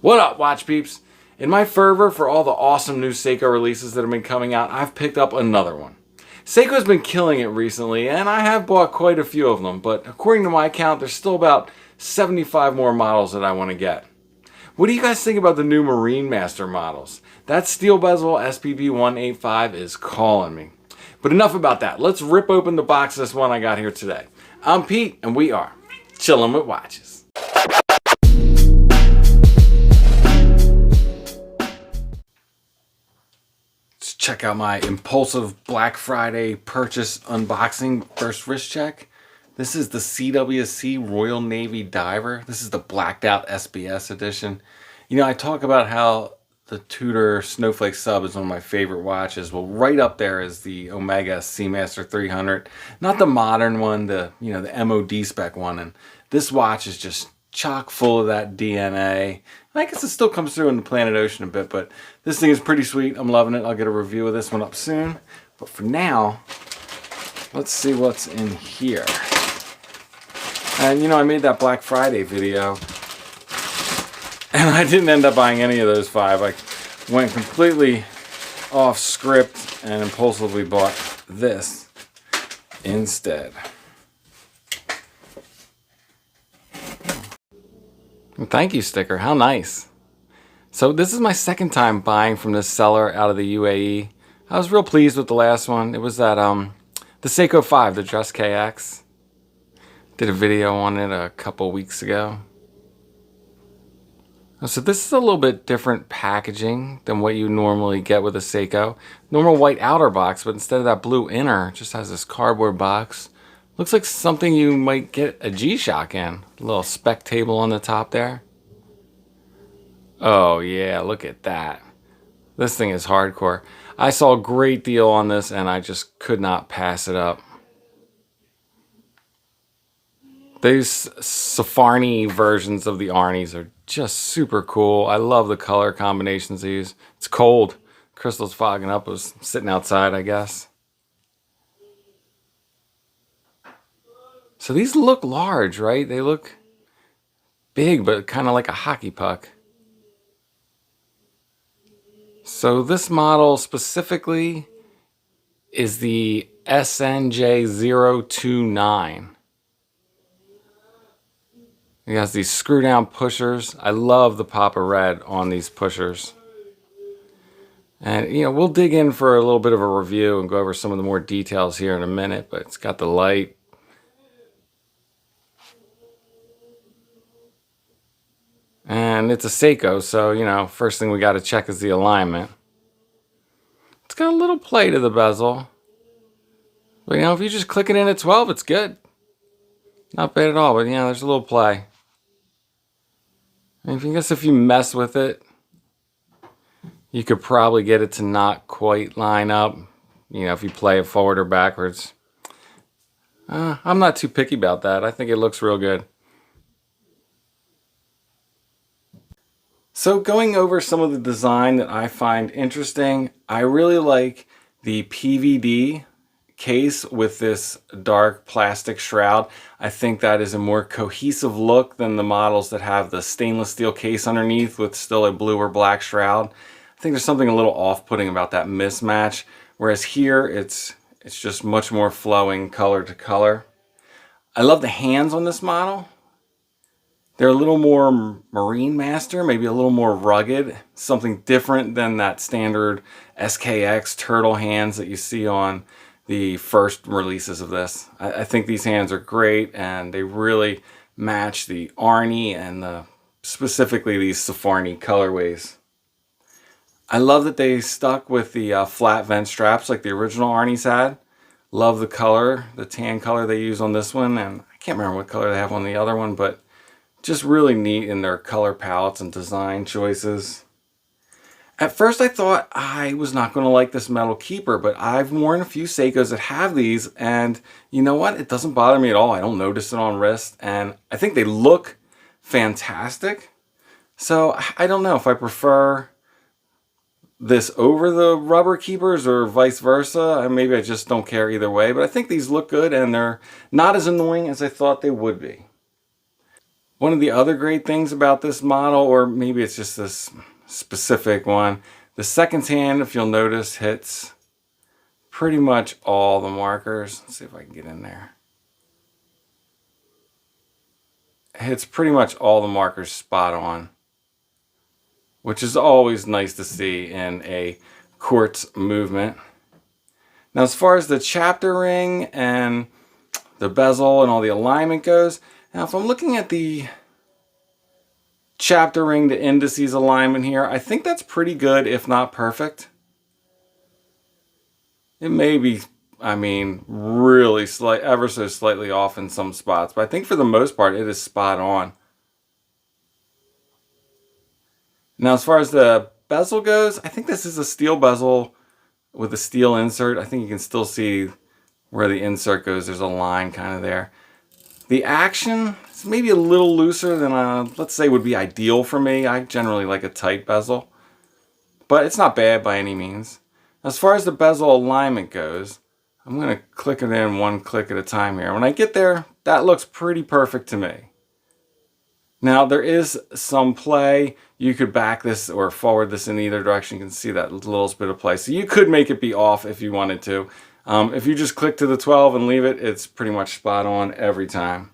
What up, watch peeps? In my fervor for all the awesome new Seiko releases that have been coming out, I've picked up another one. Seiko's been killing it recently, and I have bought quite a few of them, but according to my count, there's still about 75 more models that I want to get. What do you guys think about the new Marine Master models? That steel bezel SPB 185 is calling me. But enough about that. Let's rip open the box of this one I got here today. I'm Pete, and we are chilling with watches. Check out my impulsive Black Friday purchase unboxing first wrist check. This is the CWC Royal Navy Diver. This is the blacked out SBS edition. You know, I talk about how the Tudor Snowflake Sub is one of my favorite watches. Well, right up there is the Omega Seamaster 300. Not the modern one, the MOD spec one. And this watch is just chock full of that DNA. I guess it still comes through in the Planet Ocean a bit, but this thing is pretty sweet. I'm loving it. I'll get a review of this one up soon. But for now, let's see what's in here. And I made that Black Friday video, and I didn't end up buying any of those 5. I went completely off script and impulsively bought this instead. Thank you sticker, how nice. So this is my second time buying from this seller out of the UAE. I was real pleased with the last one. It was that the Seiko 5, the Dress KX. Did a video on it a couple weeks ago. So this is a little bit different packaging than what you normally get with a Seiko. Normal white outer box, but instead of that blue inner, it just has this cardboard box. Looks like something you might get a G-Shock in. A little spec table on the top there. Oh yeah, look at that. This thing is hardcore. I saw a great deal on this and I just could not pass it up. These Safarnie versions of the Arnies are just super cool. I love the color combinations they use. It's cold. Crystal's fogging up. I was sitting outside, I guess. So these look large, right? They look big, but kind of like a hockey puck. So this model specifically is the SNJ029. It has these screw down pushers. I love the pop of red on these pushers. And we'll dig in for a little bit of a review and go over some of the more details here in a minute, but it's got the light. And it's a Seiko, so, first thing we got to check is the alignment. It's got a little play to the bezel. But, if you just click it in at 12, it's good. Not bad at all, but, there's a little play. I guess if you mess with it, you could probably get it to not quite line up, if you play it forward or backwards. I'm not too picky about that. I think it looks real good. So going over some of the design that I find interesting, I really like the PVD case with this dark plastic shroud. I think that is a more cohesive look than the models that have the stainless steel case underneath with still a blue or black shroud. I think there's something a little off-putting about that mismatch, whereas here it's just much more flowing color to color. I love the hands on this model. They're a little more Marine Master, maybe a little more rugged, something different than that standard SKX turtle hands that you see on the first releases of this. I think these hands are great and they really match the Arnie and specifically these Safarnie colorways. I love that they stuck with the flat vent straps like the original Arnie's had. Love the color, the tan color they use on this one, and I can't remember what color they have on the other one, but just really neat in their color palettes and design choices. At first I thought I was not going to like this metal keeper, but I've worn a few Seikos that have these, and you know what? It doesn't bother me at all. I don't notice it on wrist, and I think they look fantastic. So I don't know if I prefer this over the rubber keepers or vice versa. Maybe I just don't care either way, but I think these look good and they're not as annoying as I thought they would be. One of the other great things about this model, or maybe it's just this specific one, the second hand, if you'll notice, hits pretty much all the markers. Let's see if I can get in there. It hits pretty much all the markers spot on, which is always nice to see in a quartz movement. Now, as far as the chapter ring and the bezel and all the alignment goes, now if I'm looking at the chapter ring to indices alignment here, I think that's pretty good, if not perfect. It may be, I mean, really ever so slightly off in some spots, but I think for the most part it is spot on. Now, as far as the bezel goes, I think this is a steel bezel with a steel insert. I think you can still see where the insert goes. There's a line kind of there. The action is maybe a little looser than, let's say, would be ideal for me. I generally like a tight bezel, but it's not bad by any means. As far as the bezel alignment goes, I'm going to click it in one click at a time here. When I get there, that looks pretty perfect to me. Now, there is some play. You could back this or forward this in either direction. You can see that little bit of play. So you could make it be off if you wanted to. If you just click to the 12 and leave it, it's pretty much spot on every time.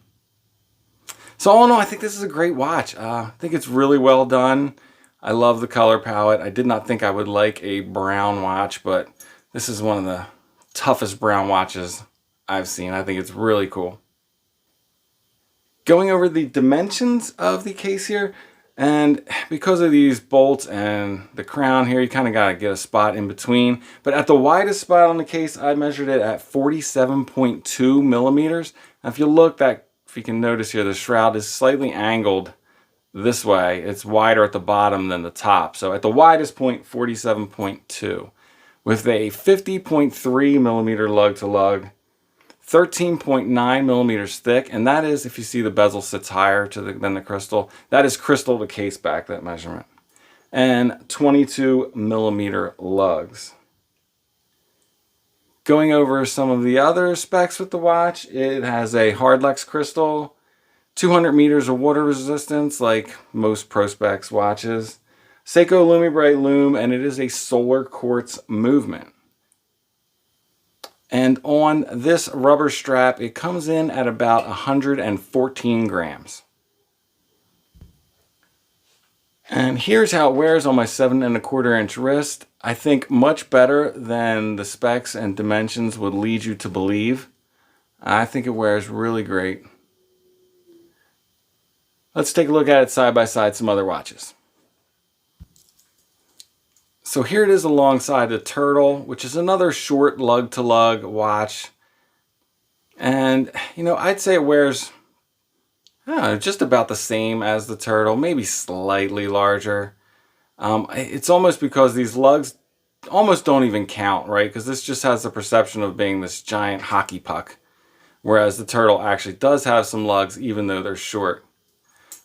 So all in all, I think this is a great watch. I think it's really well done. I love the color palette. I did not think I would like a brown watch, but this is one of the toughest brown watches I've seen. I think it's really cool. Going over the dimensions of the case here, and because of these bolts and the crown here, you kind of got to get a spot in between. But at the widest spot on the case, I measured it at 47.2 millimeters. Now, if you look, if you can notice here, the shroud is slightly angled this way. It's wider at the bottom than the top. So at the widest point, 47.2. With a 50.3 millimeter lug to lug, 13.9 millimeters thick, and that is, if you see the bezel sits higher than the crystal, that is crystal to case back, that measurement. And 22 millimeter lugs. Going over some of the other specs with the watch, it has a hardlex crystal, 200 meters of water resistance like most Prospex watches, Seiko Lume Bright Lume, and it is a solar quartz movement. And on this rubber strap, it comes in at about 114 grams. And here's how it wears on my 7¼ inch wrist. I think much better than the specs and dimensions would lead you to believe. I think it wears really great. Let's take a look at it side by side some other watches. So here it is alongside the Turtle, which is another short lug to lug watch. And, you know, I'd say it wears, I don't know, just about the same as the Turtle, maybe slightly larger. It's almost because these lugs almost don't even count, right? Because this just has the perception of being this giant hockey puck. Whereas the Turtle actually does have some lugs, even though they're short.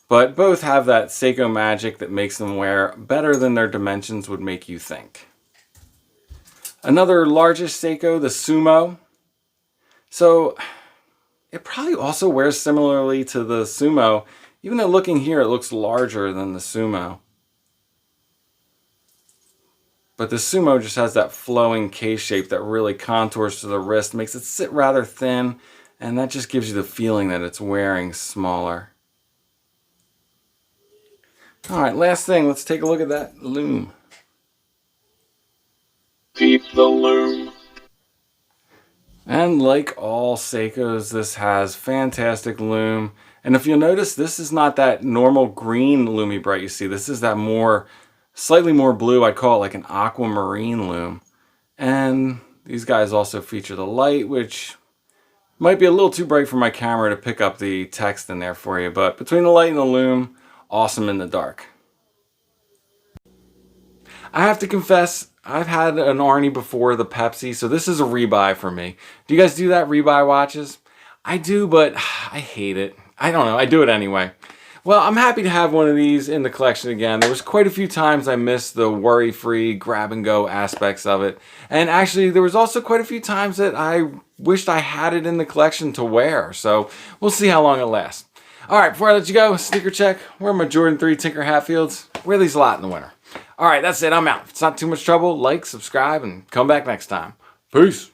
But both have that Seiko magic that makes them wear better than their dimensions would make you think. Another largest Seiko, the Sumo. So it probably also wears similarly to the Sumo. Even though looking here, it looks larger than the Sumo. But the Sumo just has that flowing case shape that really contours to the wrist, makes it sit rather thin, and that just gives you the feeling that it's wearing smaller. Alright, last thing, let's take a look at that Lume. Peep the Lume. And like all Seikos, this has fantastic lume. And if you'll notice, this is not that normal green Lume Bright you see. This is that slightly more blue, I'd call it like an aquamarine lume. And these guys also feature the light, which might be a little too bright for my camera to pick up the text in there for you. But between the light and the lume, awesome in the dark. I have to confess, I've had an Arnie before, the Pepsi, so this is a rebuy for me. Do you guys do that, rebuy watches? I do, but I hate it. I don't know, I do it anyway. Well, I'm happy to have one of these in the collection again. There was quite a few times I missed the worry-free grab-and-go aspects of it. And actually, there was also quite a few times that I wished I had it in the collection to wear. So we'll see how long it lasts. All right, before I let you go, sneaker check. Where are my Jordan 3 Tinker Hatfields? Wear these a lot in the winter. All right, that's it. I'm out. If it's not too much trouble, like, subscribe, and come back next time. Peace.